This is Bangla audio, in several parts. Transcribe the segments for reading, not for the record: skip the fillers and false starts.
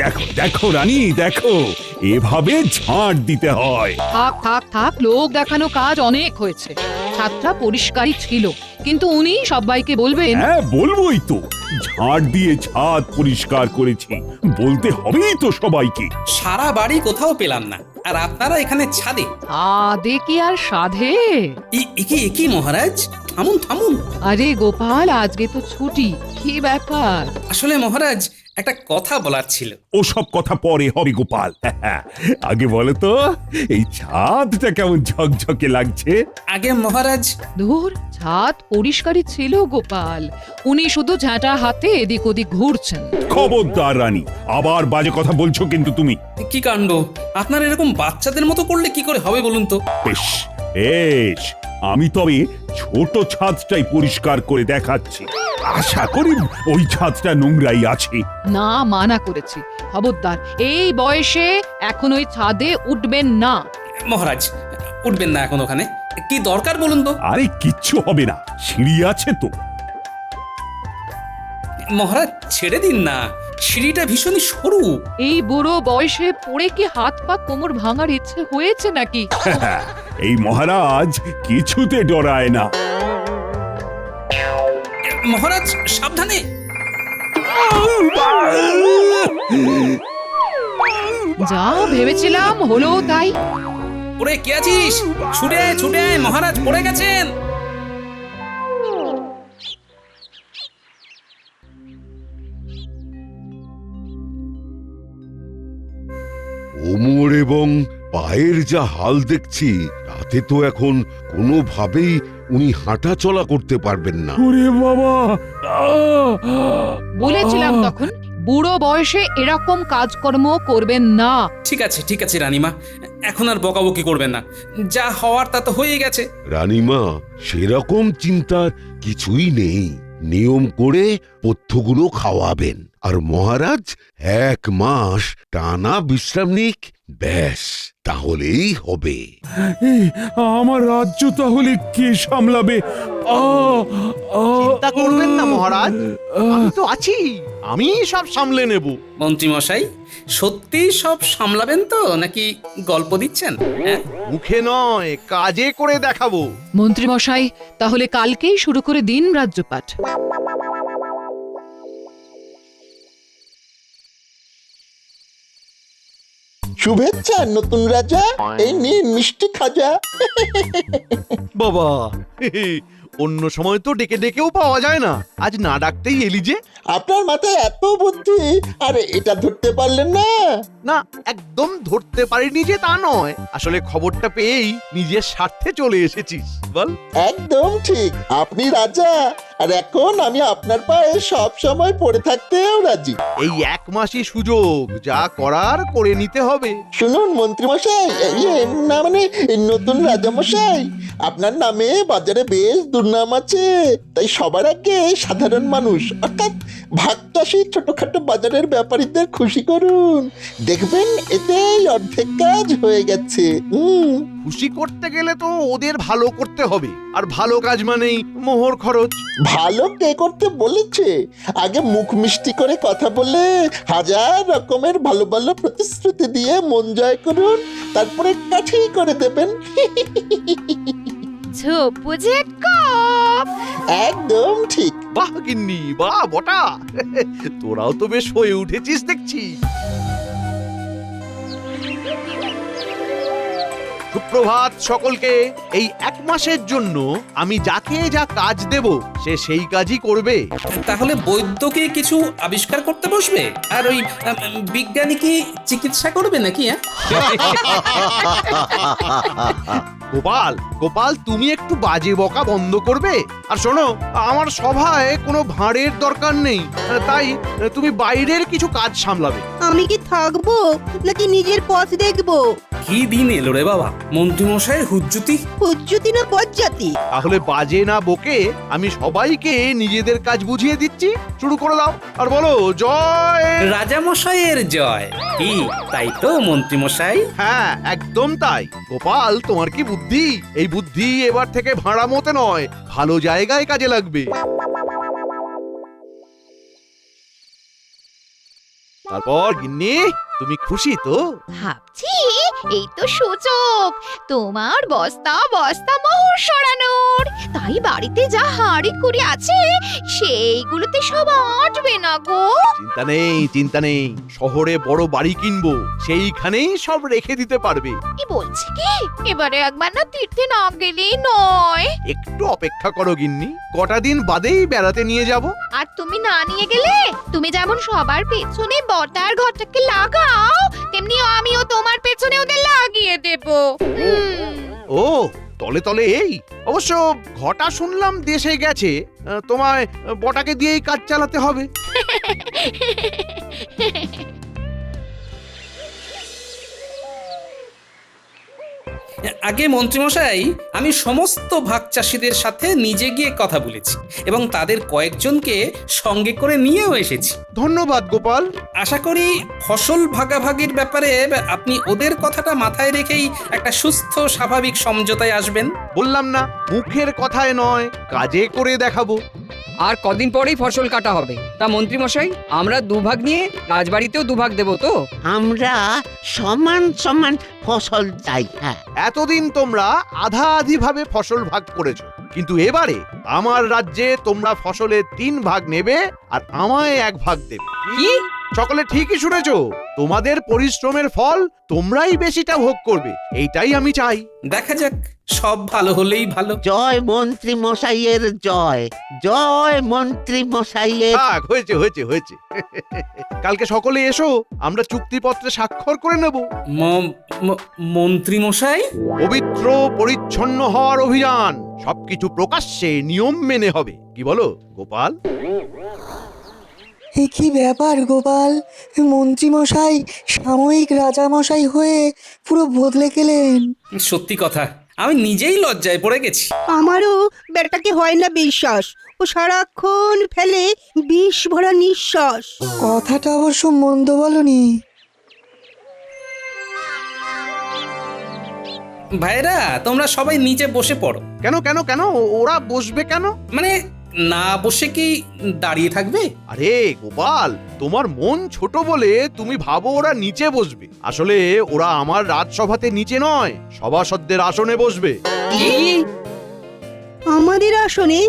দেখো দেখো রানী, দেখো এভাবে ঝাঁট দিতে হয়। থাক থাক থাক, লোক দেখানো কাজ অনেক হয়েছে। ছাদটা পরিষ্কারই ছিল, কিন্তু উনি সবাইকে বলবেন। হ্যাঁ বলবোই তো, ঝাঁট দিয়ে ছাদ পরিষ্কার করেছি বলতে হবেই তো সবাইকে। সারা বাড়ি কোথাও পেলাম না, আর আপনারা এখানে ছাদে। আদে কি আর সাধে? একি মহারাজ, থামুন থামুন। আরে গোপাল, আজকে তো ছুটি, কি ব্যাপার? আসলে মহারাজ, একটা কথা বলার ছিল। ওসব কথা পরে হবে গোপাল, আগে বলো তো এই ছাদটা কেমন ঝকঝকে লাগছে। আগে মহারাজ, ধুর, ছাদ পরিষ্কারই ছিল গোপাল, উনি শুধু ঝাঁটা হাতে এদিক ওদিক ঘুরছেন। খবরদার রানী, আবার বাজে কথা বলছো কিন্তু তুমি। কি কাণ্ড! আপনার এরকম বাচ্চাদের মতো করলে কি করে হবে বলুন তো? বেশ বেশ, আমি তবে ছোট ছাদটাই পরিষ্কার করে দেখাচ্ছি। আশা করি ওই ছাদটা নোংরাই আছে। না, মানা করেছি, খবরদার, এই বয়সে এখন ওই ছাদে উঠবেন না। মহারাজ, উঠবেন না এখন ওখানে? কি দরকার বলুন তো? আরে কিচ্ছু হবে না, সিঁড়ি আছে তো। মহারাজ ছেড়ে দিন না, সিঁড়িটা ভীষণই সরু। এই বুড়ো বয়সে পড়ে কি হাত পা কোমর ভাঙার ইচ্ছে হয়েছে নাকি? এই মহারাজ কিছুতে ডরায় না। মহারাজ সাবধানে। যা ভেবেছিলাম হলো তাই। ওরে কে আছিস? ছুটে আয়, ছুটে আয়, মহারাজ পড়ে গেছেন। ওমর এবং পায়ের যা হাল দেখছি, তাতে তো এখন কোনোভাবেই উনি হাঁটা চলা করতে পারবেন না। ওরে বাবা, বলেছিলাম তখন, বুড়ো বয়সে এরকম কাজকর্ম করবেন না। ঠিক আছে রানীমা, এখন আর বকাবকি করবেন না, যা হওয়ার তা তো হয়ে গেছে। রানীমা, সেরকম চিন্তার কিছুই নেই। নিয়ম করে পথ্যগুলো খাওয়াবেন, আর মহারাজ 1 মাস টানা বিশ্রাম নিক, ব্যাস তাহলেই হবে। আমার রাজ্য তাহলে কে সামলাবে? চিন্তা করবেন না মহারাজ, আমি তো আছি, আমি সব সামলে নেব। মন্ত্রী মশাই, সত্যি সব সামলাবেন তো, নাকি গল্প দিচ্ছেন? হ্যাঁ, মুখে নয়, কাজে করে দেখাবো। মন্ত্রী মশাই, তাহলে কালকেই শুরু করে দিন রাজ্যপাঠ। শুভেচ্ছা নতুন রাজা, এই নিন মিষ্টি খাজা। বাবা, অন্য সময় তো ডেকে ডেকেও পাওয়া যায় না, আজ না ডাকতেই এলি যে? আপনার মাথায় এত বুদ্ধি, আরে এটা ধরতে পারলেন না? না, একদম ধরতে পারিনি যে তা নয়, আসলে খবরটা পেয়েই নিজের স্বার্থে চলে এসেছিস, বল। একদম ঠিক, আপনি রাজা, আর এখন আমি আপনার পায়ে সব সময় পড়ে থাকতেও রাজি। এই 1 মাসই সুযোগ, যা করার করে নিতে হবে। শুনুন মন্ত্রী মশাই, না মানে নতুন রাজা মশাই, আপনার নামে বাজারে বেশ দুর্নাম আছে, তাই সবার আগে সাধারণ মানুষ অর্থাৎ ভাগচাষী ছোটখাটো বাজারের ব্যাপারীদের খুশি করুন, দেখবেন এতেই অর্ধেক কাজ হয়ে গেছে। খুশি করতে গেলে তো ওদের ভালো করতে হবে, আর ভালো কাজ মানেই মোহর খরচ। ভালো কে করতে বলেছে? আগে মুখ মিষ্টি করে কথা বলে 1000 রকমের ভালো ভালো প্রতিশ্রুতি দিয়ে মন জয় করুন, তারপরে কাঠি করে দেবেন। ঝোপু যে কপ। একদম ঠিক। বাহ গিন্নি, বাহ বটা, তোরাও তো বেশ হয়ে উঠেছিস দেখছি। সুপ্রভাত সকলকে। এই 1 মাসের জন্য আমি যাকে যা কাজ দেব, সে সেই কাজই করবে। তাহলে বৈদ্য কি কিছু আবিষ্কার করতে বসবে, আর ওই বিজ্ঞানী কি চিকিৎসা করবে নাকি? গোপাল, গোপাল, তুমি একটু বাজে বকা বন্ধ করবে? আর শোনো, আমার সভায় কোনো ভাঁড়ের দরকার নেই, তাই তুমি বাইরের কিছু কাজ সামলাবে। আমি কি থাকবো নাকি নিজের পথ দেখবো? কি দিন এলো রে বাবা, মন্ত্রীমশাইয়ের হুজ্জুতি। হুজ্জুতি না বজ্জাতি? তাহলে বাজে না বকে আমি সবাইকে নিজেদের কাজ বুঝিয়ে দিচ্ছি। শুরু করে দাও আর বলো জয়। রাজামশাইয়ের জয়। কি তাই তো মন্ত্রীমশাই? হ্যাঁ, একদম তাই। গোপাল, তোমার কি বুদ্ধি! এই বুদ্ধি এবার থেকে ভাড়া মতে নয়, ভালো জায়গায় কাজে লাগবে। তারপর গিন্নি, তুমি খুশি তো? ভাবছি এই তো সুযোগ তোমার বস্তা বস্তা মোহর সরানোর। তাই বাড়িতে যা হাঁড়ি কুড়ি আছে সেইগুলোতে সব আটবে না গো। চিন্তা নেই, চিন্তা নেই। শহরে বড় বাড়ি কিনবো, সেইখানেই সব রেখে দিতে পারবে। কি বলছি কি, এবারে একবার না তীর্থে না গেলেই নয়। একটু অপেক্ষা করো গিন্নি, কটা দিন বাদেই বেড়াতে নিয়ে যাব। আর তুমি না নিয়ে গেলে, তুমি যেমন সবার পেছনে বটার ঘরটাকে লাগাও, তেমনি আমিও তোমার পেছনে ওদের লাগিয়ে দেব। ও, তলে তলে এই। অবশ্য ঘটা শুনলাম দেশে গেছে, তোমায় বটাকে দিয়েই কাজ চালাতে হবে। আগে মন্ত্রীমশাই, আমি সমস্ত ভাগ চাষিদের সাথে নিজে গিয়ে কথা বলেছি এবং তাদের কয়েকজনকে সঙ্গে করে নিয়েও এসেছি। ধন্যবাদ গোপাল। আশা করি ফসল ভাগাভাগির ব্যাপারে আপনি ওদের কথাটা মাথায় রেখেই একটা সুস্থ স্বাভাবিক সমঝোতায় আসবেন। বললাম না, মুখের কথায় নয়, কাজে করে দেখাবো। আর কদিন পরেই ফসল কাটা হবে। তা মন্ত্রী মশাই, আমরা দুভাগ নিয়ে রাজবাড়িতেও দুভাগ দেব তো? আমরা সমান সমান ফসল চাই। হ্যাঁ, এতদিন তোমরা আধা আধি ভাবে ফসল ভাগ করেছো, কিন্তু এবারে আমার রাজ্যে তোমরা ফসলের 3 ভাগ নেবে আর আমায় 1 ভাগ দেবে। কি? সকলে ঠিকই শুনেছো। তোমাদের পরিশ্রমের ফল তোমরাই বেশিটা ভোগ করবে, এইটাই আমি চাই। দেখা যাক, সব ভালো হলেই ভালো। জয় মন্ত্রী মশাইয়ের জয়, জয় মন্ত্রী মশাইয়ের। থাক, হয়েছে হয়েছে হয়েছে। কালকে সকলে এসো, আমরা চুক্তিপত্রে স্বাক্ষর করে নেব। মন্ত্রীমশাই, পবিত্র পরিচ্ছন্ন হওয়ার অভিযান, সবকিছু প্রকাশ্যে নিয়ম মেনে হবে। কি বলো গোপাল? এ কি ব্যাপার গোপাল, মন্ত্রীমশাই সাময়িক রাজামশাই হয়ে পুরো বদলে গেলেন। সত্যি কথা, আমি নিজেই লজ্জায় পড়ে গেছি। আমারও বেটাকে হয় না বিশ্বাস, ও সারাক্ষণ ফেলে বিষ ভরা নিঃশ্বাস। কথাটা অবশ্য মন্দ বলনি। ভাইরা, তোমরা সবাই নিচে বসে পড়ো। কেন কেন কেন? ওরা বসবে কেন? মানে না বসে কি দাঁড়িয়ে থাকবে? আরে গোপাল, তোমার মন ছোট বলে তুমি ভাবো ওরা নিচে বসবে। আসলে ওরা আমার রাজসভাতে নিচে নয়, সভাসদদের আসনে বসবে। কি? আমাদের আসনে?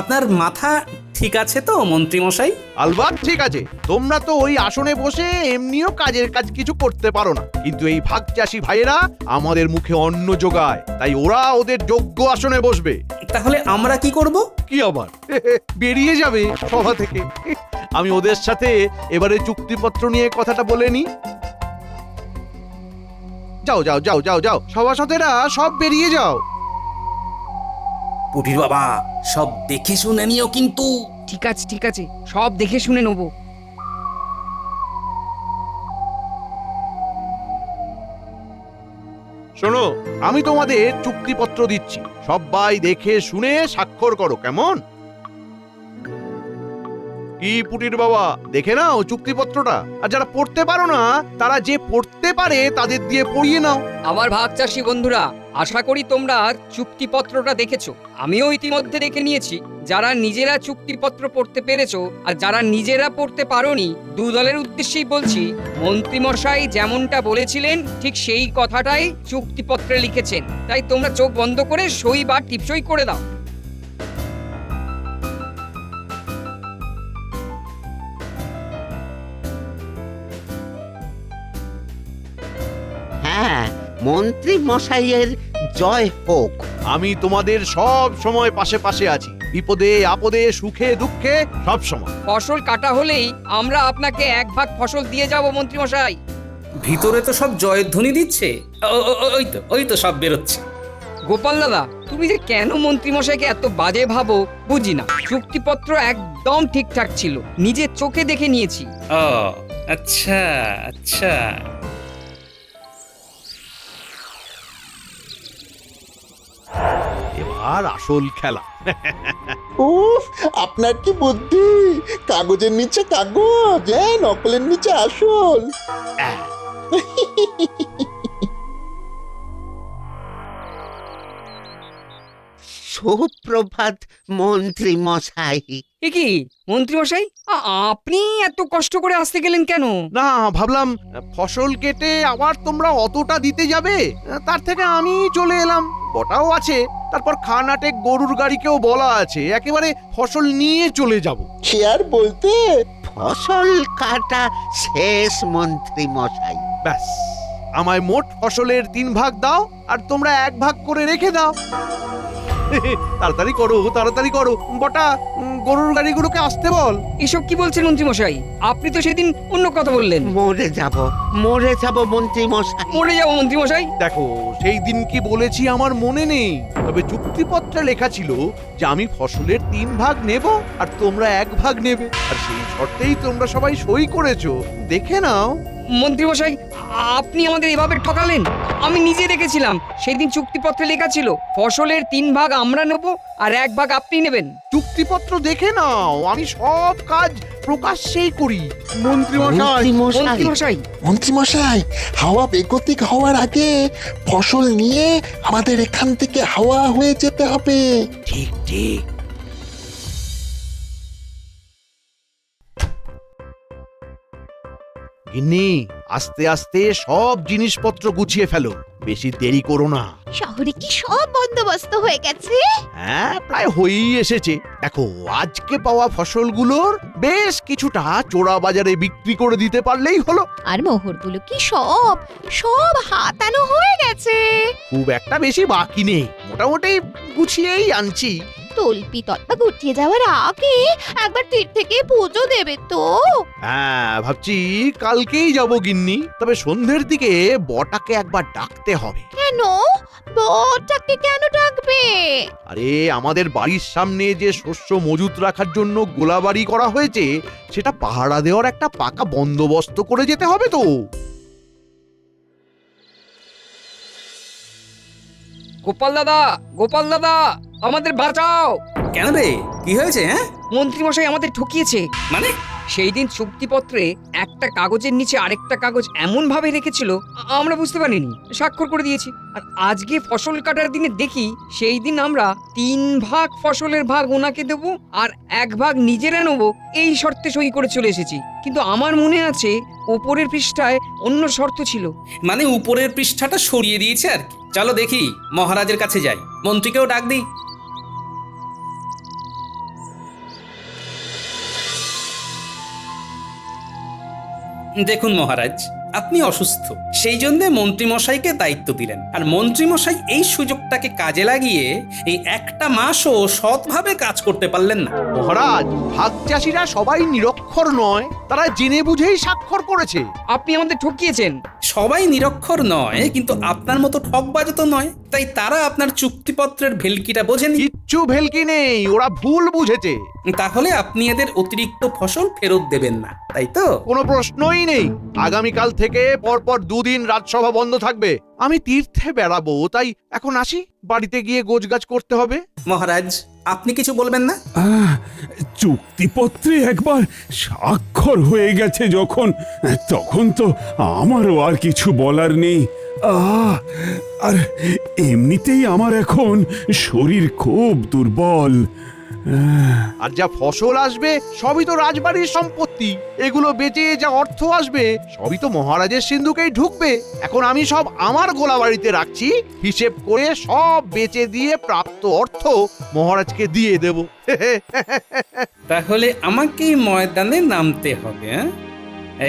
আপনার মাথা ঠিক আছে তো মন্ত্রীমশাই? আলবাত ঠিক আছে। তোমরা তো ওই আসনে বসে এমনিও কাজের কাজ কিছু করতে পারো না, কিন্তু এই ভাগ চাষি ভাইয়েরা আমাদের মুখে অন্ন যোগায়, তাই ওরা ওদের যোগ্য আসনে বসবে। তাহলে আমরা কি করব? কি আবার? বেরিয়ে যাবে সভা থেকে। আমি ওদের সাথে এবারে চুক্তিপত্র নিয়ে কথাটা বলে নি। যাও যাও যাও যাও যাও, সভাসদেরা সব বেরিয়ে যাও। পুটির বাবা, সব দেখে শুনে নিও কিন্তু। ঠিক আছে ঠিক আছে, সব দেখে শুনে নেবো। শোনো, আমি তোমাদের চুক্তিপত্র দিচ্ছি, সবাই দেখে শুনে স্বাক্ষর করো, কেমন? কি পুটির বাবা, দেখে নাও চুক্তিপত্রটা। আর যারা পড়তে পারো না, তারা যে পড়তে পারে তাদের দিয়ে পড়িয়ে নাও। আমার ভাগ চাষী বন্ধুরা, আশা করি তোমরা চুক্তিপত্রটা দেখেছো। আমিও ইতিমধ্যে দেখে নিয়েছি। যারা নিজেরা চুক্তিপত্র পড়তে পেরেছো আর যারা নিজেরা পড়তে পারোনি, 2 দলের উদ্দেশ্যেই বলছি, মন্ত্রীমশাই যেমনটা বলেছিলেন ঠিক সেই কথাটাই চুক্তিপত্রে লিখেছেন। তাই তোমরা চোখ বন্ধ করে সই বা টিপসই করে দাও। হ্যাঁ, মন্ত্রী মশাইয়ের জয় হোক। আমি তোমাদের সব সময় পাশে পাশে আছি, বিপদে আপদে সুখে দুঃখে সব সময়। ফসল কাটা হলেই আমরা আপনাকে 1 ভাগ ফসল দিয়ে যাব মন্ত্রীমশাই। ভিতরে তো সব জয়ধ্বনি দিচ্ছে। ওই তো সব বেরোচ্ছে। গোপাল দাদা, তুমি যে কেন মন্ত্রীমশাইকে এত বাজে ভাবো বুঝি না। চুক্তিপত্র একদম ঠিকঠাক ছিল, নিজের চোখে দেখে নিয়েছি। ও আচ্ছা আচ্ছা। এবার আসল খেলা। উফ, আপনার কি বুদ্ধি! কাগজের নিচে কাগজ, হ্যাঁ, নকলের নিচে আসল। সুপ্রভাত মন্ত্রী মশাই। এ কি মন্ত্রী মশাই, আপনি এত কষ্ট করে আসতে গেলেন কেন? না, ভাবলাম ফসল কেটে আবার তোমরা অতটা দিতে যাবে, তার থেকে আমি চলে এলাম। বটাও আছে, তারপর খানাটে গরুর গাড়িকেও বলা আছে, একেবারে ফসল নিয়ে চলে যাব। সে আর বলতে। ফসল কাটা শেষ মন্ত্রী মশাই। ব্যাস, আমায় মোট ফসলের 3 ভাগ দাও, আর তোমরা 1 ভাগ করে রেখে দাও। তাড়াতাড়ি করো, তাড়াতাড়ি করো। বটা, গরুর গাড়িগুলোকে আসতে বল। এসব কি বলছেন মন্ত্রী মশাই? আপনি তো সেদিন অন্য কথা বললেন। মরে যাব মন্ত্রী মশাই। মরে যাবো মন্ত্রী মশাই? দেখো, সেই দিন কি বলেছি আমার মনে নেই, তবে চুক্তিপত্রে লেখা ছিল যে আমি ফসলের 3 ভাগ নেব আর তোমরা 1 ভাগ নেবে, আর সেই শর্তেই তোমরা সবাই সই করেছো। দেখে নাও। মন্ত্রী মশাই, আপনি আমাদের এভাবে ঠকালেন। আমি নিজে দেখেছিলাম সেদিন চুক্তিপত্রে লেখা ছিল ফসলের 3 ভাগ আমরা নেব আর 1 ভাগ আপনি নেবেন। চুক্তিপত্র দেখে নাও, আমি সব কাজ প্রকাশ্যেই করি। মন্ত্রী মশাই, মন্ত্রী মশাই, মন্ত্রীমশাই, হাওয়া বেগতিক হওয়ার আগে ফসল নিয়ে আমাদের এখান থেকে হাওয়া হয়ে যেতে হবে। ঠিক ঠিক। গিন্নি, আস্তে আস্তে সব জিনিসপত্র গুছিয়ে ফেলো, বেশি দেরি করো না। শহরে কি সব বন্দোবস্ত হয়ে গেছে? হ্যাঁ, প্রায় হয়েই এসেছে। দেখো, আজকে পাওয়া ফসলগুলোর বেশ কিছুটা চোরা বাজারে বিক্রি করে দিতে পারলেই হলো। আর মোহরগুলো কি সব সব হাতানো হয়ে গেছে? খুব একটা বেশি বাকি নেই, মোটামুটি গুছিয়েই আনছি। তল্পি তল্পা গুটিয়ে যাওয়ার আগে একবার তীর থেকে পুজো দেবে তো? হ্যাঁ, ভাবছি কালকেই যাব গিন্নি, তবে সন্ধ্যের দিকে বটাকে একবার ডাকতে হবে। কেন? বরটাকে কেন ডাকবে? আরে, আমাদের বাড়ির সামনে যে শস্য মজুত রাখার জন্য গোলাবাড়ি করা হয়েছে, সেটা পাহারা দেওয়ার একটা পাকা বন্দোবস্ত করে যেতে হবে তো। গোপাল দাদা, গোপাল দাদা, আমাদের বাঁচাও। কেন রে, কি হয়েছে? হ্যাঁ, মন্ত্রী মশাই আমাদের ঠকিয়েছে। মানে? সেই দিন চুক্তিপত্রে একটা কাগজের নিচে আরেকটা কাগজ এমন ভাবে রেখেছিল আমরা বুঝতে পারিনি, স্বাক্ষর করে দিয়েছি। আর আজকে ফসল কাটার দিনে দেখি সেই দিন আমরা 3 ভাগ ফসলের ভাগ ওনাকে দেব আর 1 ভাগ নিজেরা নেব, এই শর্তে সই করে চলে এসেছি। কিন্তু আমার মনে আছে ওপরের পৃষ্ঠায় অন্য শর্ত ছিল। মানে উপরের পৃষ্ঠাটা সরিয়ে দিয়েছে আর কি। চলো দেখি, মহারাজের কাছে যাই, মন্ত্রীকেও ডাক দিই। দেখুন মহারাজ, আপনি অসুস্থ, সেই জন্য মন্ত্রীমশাইকে দায়িত্ব দিলেন। আর মন্ত্রীমশাই এই সুযোগটাকে কাজে লাগিয়ে এই একটা মাসও সৎভাবে কাজ করতে পারলেন না। মহারাজ, ভাগ চাষিরা সবাই নিরক্ষর নয়, তারা জেনে বুঝেই স্বাক্ষর করেছে। আপনি আমাদের ঠকিয়েছেন। সবাই নিরক্ষর নয়, কিন্তু আপনার মতো ঠকবাজ তো নয়, তাই তারা আপনার চুক্তিপত্রের ভেলকিটা বোঝেনি। কিচ্ছু ভেলকি নেই, ওরা ভুল বুঝেছে। তাহলে আপনি এদের অতিরিক্ত ফসল ফেরত দেবেন না, তাই তো? কোনো প্রশ্নই নেই। আগামীকাল থেকে পরপর 2 দিন রাজসভা বন্ধ থাকবে। আমি তীর্থে বেড়াবো, তাই এখন আসি, বাড়িতে গিয়ে গোছগাছ করতে হবে। মহারাজ, আপনি কিছু বলবেন না? চুক্তিপত্রে একবার স্বাক্ষর হয়ে গেছে যখন, তখন তো আমারও আর কিছু বলার নেই। আর এমনিতেই আমার এখন শরীর খুব দুর্বল। আর যা ফসল আসবে সবই তো রাজবাড়ির সম্পত্তি, এগুলো বেচে যা অর্থ আসবে সবই তো মহারাজের সিন্ধুকেই ঢুকবে। এখন আমি সব আমার গোলাবাড়িতে রাখছি, হিসেব করে সব বেচে দিয়ে প্রাপ্ত অর্থ মহারাজকে দিয়ে দেব। তাহলে আমাকেই ময়দানে নামতে হবে।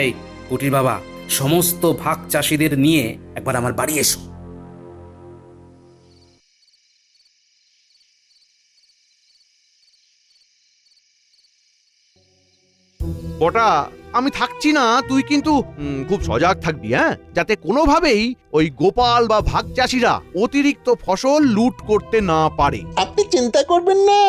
এই কুটির বাবা, সমস্ত ভাগ চাষিদের নিয়ে একবার আমার বাড়ি এসো। বটা, আমি থাকছি না, তুই কিন্তু খুব সজাগ থাকবি, হ্যাঁ, যাতে কোনোভাবেই ওই গোপাল বা ভাগ চাষিরা অতিরিক্ত ফসল লুট করতে না পারে। আপনি চিন্তা করবেন না,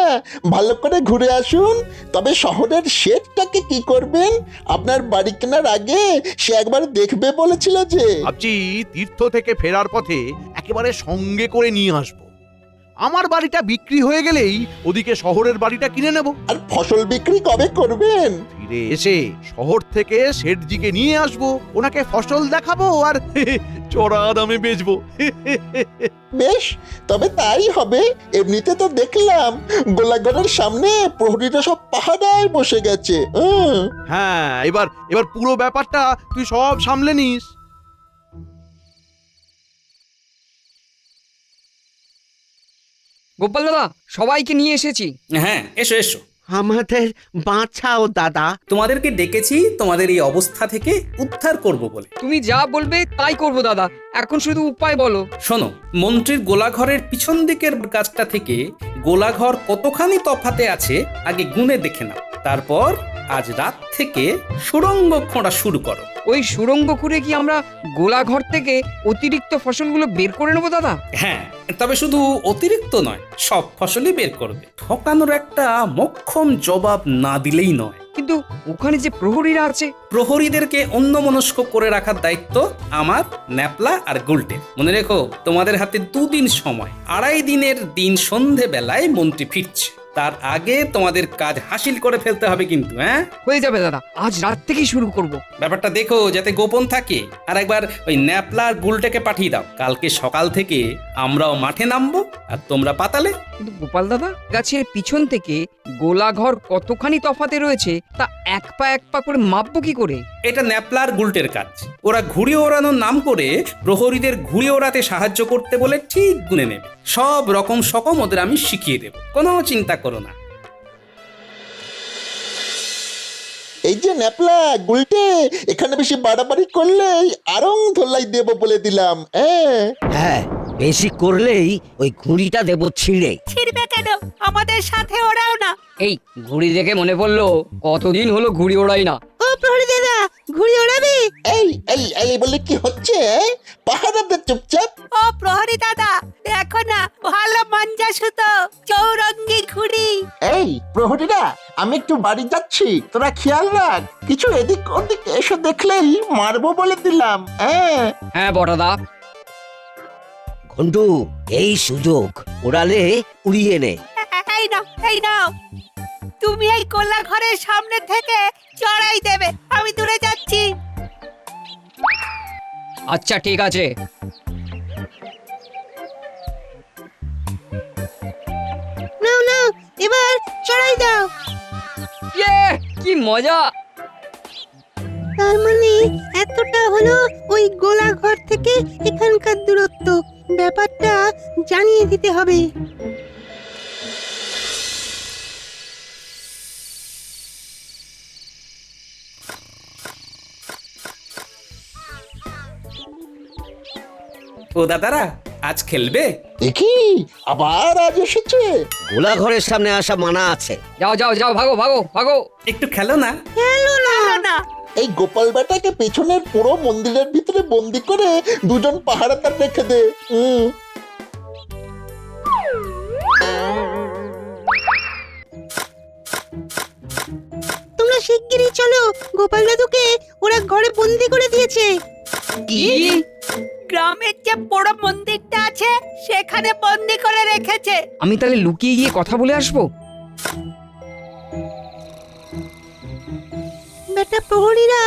ভালো করে ঘুরে আসুন। তবে শহরের শেঠটাকে কি করবেন? আপনার বাড়ি কেনার আগে সে একবার দেখবে বলেছিল যে। ভাবছি তীর্থ থেকে ফেরার পথে একেবারে সঙ্গে করে নিয়ে আসবো। আমার বাড়িটা বিক্রি হয়ে গেলেই ওদিকে শহরের বাড়িটা কিনে নেব। আর ফসল বিক্রি কবে করবেন? ফিরে এসে শহর থেকে শেঠজিকে নিয়ে আসবো, ওনাকে ফসল দেখাবো আর চড়া দামে বেচবো। বেশ, তবে তাই হবে। এমনিতে তো দেখলাম গোলাঘরের সামনে প্রহরীরা সব পাহারায় বসে গেছে। হ্যাঁ, এবার পুরো ব্যাপারটা তুই সব সামলে নিস। গোপাল দাদা, সবাইকে নিয়ে এসেছি। হ্যাঁ, এসো এসো। আমাদের বাঁচাও দাদা। তোমাদেরকে ডেকেছি তোমাদের এই অবস্থা থেকে উদ্ধার করব বলে। তুমি যা বলবে তাই করব দাদা, এখন শুধু উপায় বলো। শোনো, মন্ত্রীর গোলাঘরের পিছন দিকের গাছটা থেকে গোলাঘর কতখানি তফাতে আছে আগে গুণে দেখে নাও। তারপর আজ রাত থেকে সুড়ঙ্গ খোঁড়া শুরু করো। ওই সুড়ঙ্গ খুঁড়ে কি আমরা গোলাঘর থেকে অতিরিক্ত ফসলগুলো বের করে নেবো দাদা? হ্যাঁ, তবে শুধু অতিরিক্ত নয়, সব ফসলই বের করবে। ঠকানোর একটা মোক্ষম জবাব না দিলেই নয়। কিন্তু ওখানে যে প্রহরীরা আছে, প্রহরীদেরকে অন্যমনস্ক করে রাখার দায়িত্ব আমার, ন্যাপলা আর গুলটে। মনে রেখো, তোমাদের হাতে 2 দিন সময়। 2.5 দিনের দিন সন্ধে বেলায় মন্ত্রী ফিরছে। তার আগে তোমাদের কাজ হাসিল করে ফেলতে হবে কিন্তু। হ্যাঁ, হয়ে যাবে দাদা, আজ রাত থেকেই শুরু করব। ব্যাপারটা দেখো যাতে গোপন থাকে। আর একবার ওই ন্যাপলা আর গুলটেকে পাঠিয়ে দাও। কালকে সকাল থেকে আমরাও মাঠে নামবো আর তোমরা পাতালে। কিন্তু গোপাল দাদা, গাছের পিছন থেকে গোলাঘর কতখানি তফাতে রয়েছে তা এক পা করে মাপবো কি করে? এটা ন্যাপলা আর গুলটের কাজ। ওরা ঘুড়ি ওড়ানোর নাম করে প্রহরীদের ঘুড়ি ওড়াতে সাহায্য করতে বলে ঠিক গুনে নেবে। সব রকম সকম ওদের আমি শিখিয়ে দেব, কোনো চিন্তা করো না। এই যে ন্যাপলা, গুলটে, এখানে বেশি বাড়াবাড়ি করলেই আরং ধোলাই দেব বলে দিলাম। হ্যাঁ, বেশি করলেই ওই ঘুড়িটা দেব ছিঁড়ে। ছিড়বে কেন? আমাদের সাথে ওরাও না। এই ঘুড়ি দেখে মনে পড়লো, কতদিন হলো ঘুড়ি ওড়াই না। ও প্রহরী দাদা, ঘুড়ি ওড়াবি? এই এই এই বলে কি হচ্ছে? পাহারাতে চুপচাপ। ও প্রহরী দাদা, দেখো না, ভালো মাঞ্জা সুতো চৌরঙ্গি ঘুড়ি। এই প্রহরীরা, আমি একটু বাড়ি যাচ্ছি, তোরা খেয়াল রাখ। কিছু এদিক ওদিক এসে দেখলেই মারবো বলে দিলাম। হ্যাঁ বড়দা। ঘন্টু, এই সুযোগ ওড়ালে উড়িয়ে নে। এই নাও, এই নাও। তুমি এই কোলা ঘরের সামনে থেকে চড়াই দেবে, আমি দূরে যাচ্ছি। আচ্ছা ঠিক আছে। নাও নাও, এবার চড়াই দাও। ইয়ে, কি মজা! তার মানে এতটা হলো ওই গোলা ঘর থেকে এখানকার দূরত্ব। ব্যাপারটা জানিয়ে দিতে হবে। ও দাদারা, আজ খেলবে? দেখি আবার আজ এসেছে। গোলা ঘরের সামনে আসা মানা আছে। যাও যাও যাও, ভাগো ভাগো ভাগো। একটু খেলো না। খেলো না। এই গোপাল বেটাকে পেছনের পুরো মন্দিরের ভিতরে বন্দি করে 2জন পাহারাদার রেখে দে। তোমরা শিগগিরই চলো, গোপাল দাদুকে ওরা ঘরে বন্দি করে দিয়েছে। কি? গ্রামের যে বড় মন্দিরটা আছে সেখানে বন্দি করে রেখেছে। আমি তাহলে লুকিয়ে গিয়ে কথা বলে আসবো। বেটা প্রহরীরা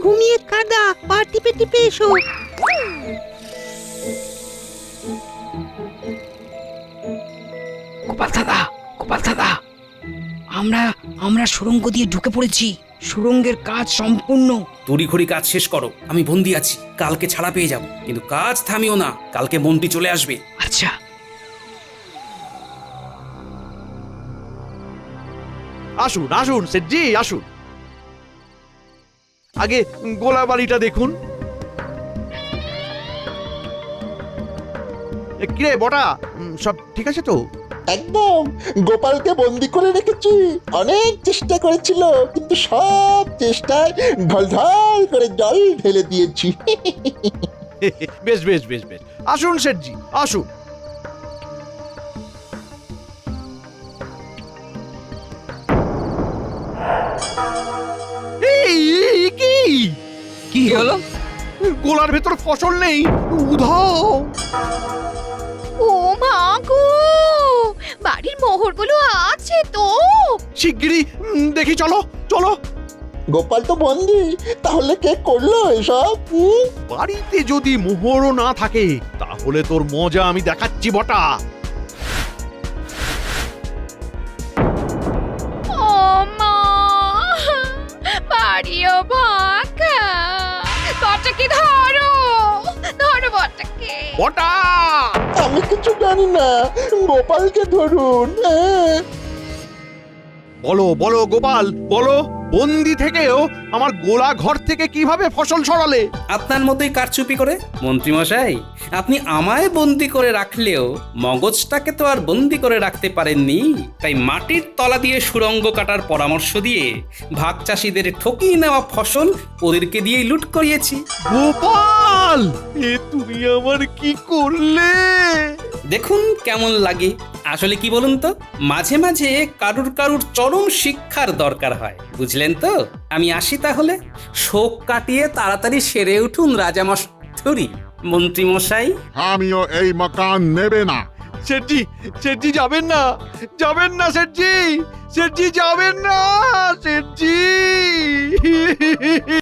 ঘুমিয়ে কাদা, পা টিপে টিপে এসো। গোপাল দাদা, গোপাল দাদা, আমরা সুড়ঙ্গ দিয়ে ঢুকে পড়েছি। সুড়ঙ্গের কাজ সম্পূর্ণ। তড়িঘড়ি কাজ শেষ করো, আমি বন্দি আছি। কালকে ছাড়া পেয়ে যাব, কিন্তু কাজ থামিও না। কালকে মন্ত্রী চলে আসবে। আচ্ছা। আসুন আসুন শেঠজি, আসুন। আগে গোলা বাড়িটা দেখুন। কিরে বটা, সব ঠিক আছে তো? একদম। গোপালকে বন্দি করে রেখেছি। অনেক চেষ্টা করেছিল, কিন্তু সব চেষ্টায় ঢলঢল করে জল ঢেলে দিয়েছি। বেশ বেশ বেশ বেশ, আসুন শেঠজি, আসুন। এই কি কি হলো? গোলার ভেতর ফসল নেই, উধাও। ও মা গো! মোহরগুলো আছে তো? শিগগিরই দেখি, চলো চলো। গোপাল তো বন্দি, তাহলে কে করলো এসব? বাড়িতে যদি মোহরও না থাকে তাহলে তোর মজা আমি দেখাচ্ছি বটা। ও মা, বাড়িও ফাঁকা। বটাকে ধরো, ধরো বটাকে। বটা! আমি কিছু জানি না, গোপালকে ধরুন। বলো বলো গোপাল, বলো, বন্দি থেকেও আমার গোলা ঘর থেকে কিভাবে ফসল সরালে? আপনার মতোই কারচুপি করে। মন্ত্রীমশাই, আপনি আমায় বন্দি করে রাখলেও মগজটাকে তো আর বন্দি করে রাখতে পারেননি। তাই মাটির তলা দিয়ে সুড়ঙ্গ কাটার পরামর্শ দিয়ে ভাগ চাষিদের ঠকিয়ে নেওয়া ফসল ওদেরকে দিয়েই লুট করিয়েছি। গোপাল, এ তুমি আমার কি করলে? দেখুন কেমন লাগে। আসলে কি বলুন তো, মাঝে মাঝে কারুর কারুর চরম শিক্ষার দরকার হয়, বুঝলেন তো? আমি আসি তাহলে। শোক কাটিয়ে তাড়াতাড়ি সেরে উঠুন রাজামশাই। মন্ত্রী মশাই, আমিও এই মকান নেবে না। শেঠজি, শেঠজি যাবেন না, যাবেন না শেঠজি, শেঠজি যাবেন না শেঠজি।